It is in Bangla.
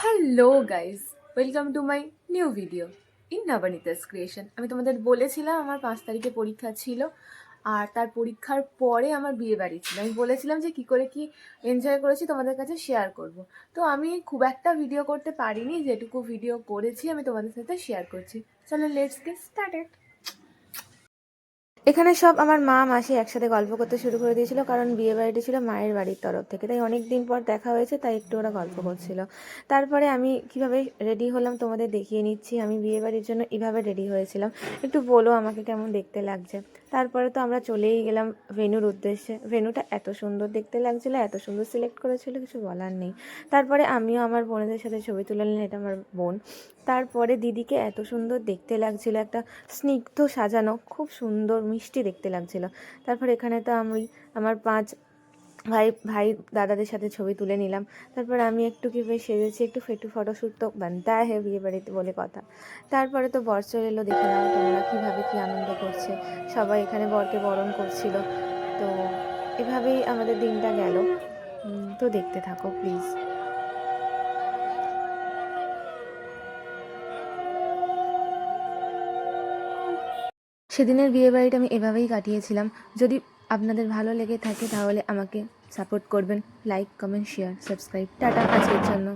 Hello guys, welcome to my new video in Nabanita's creation. আমি তোমাদের বলেছিলাম আমার 5 তারিখে পরীক্ষা ছিল, আর তার পরীক্ষার পরে আমার বিয়ে বাড়ি ছিল। আমি বলেছিলাম যে কী করে কি এনজয় করেছি তোমাদের কাছে শেয়ার করব। তো আমি খুব একটা ভিডিও করতে পারিনি, যেটুকু ভিডিও করেছি আমি তোমাদের সাথে শেয়ার করছি। চলো লেটস গেট স্টার্টেড। এখানে সব আমার মা মাসি একসাথে গল্প করতে শুরু করে দিয়েছিল, কারণ বিয়ে বাড়িটি ছিল মায়ের বাড়ির তরফ থেকে, তাই অনেক দিন পর দেখা হয়েছে, তাই একটু ওরা গল্প করছিল। তারপরে আমি কিভাবে রেডি হলাম তোমাদের দেখিয়ে নিচ্ছি। আমি বিয়ে বাড়ির জন্য এভাবে রেডি হয়েছিলাম, একটু বলো আমাকে কেমন দেখতে লাগছে। তারপরে তো আমরা চলেই গেলাম ভেন্যুর উদ্দেশ্যে। ভেন্যুটা এত সুন্দর দেখতে লাগছিলো, এত সুন্দর সিলেক্ট করেছিল, কিছু বলার নেই। তারপরে আমিও আমার বোনেদের সাথে ছবি তুলে নিলাম, এটা আমার বোন। তারপরে দিদিকে এত সুন্দর দেখতে লাগছিল, একটা স্নিগ্ধ সাজানো, খুব সুন্দর মিষ্টি দেখতে লাগছিল। তারপর এখানে তো আমি আমার 5 ভাই দাদাদের সাথে ছবি তুলে নিলাম। তারপর আমি একটু কীভাবে সেজেছি, একটু ফটোশ্যুট তো বানতা হে বিয়ে বাড়িতে বলে কথা। তারপরে তো বর চলে এলো, দেখে নাও তোমরা কীভাবে কী আনন্দ করছে সবাই, এখানে বরকে বরণ করছিল। তো এভাবেই আমাদের দিনটা গেল। তো দেখতে থাকো প্লিজ। সেদিনের বিয়েবাড়িটা আমি এভাবেই কাটিয়েছিলাম। যদি আপনাদের ভালো লেগে থাকে তাহলে আমাকে সাপোর্ট করবেন। Like, comment, share, subscribe. Tata আজকের জন্য।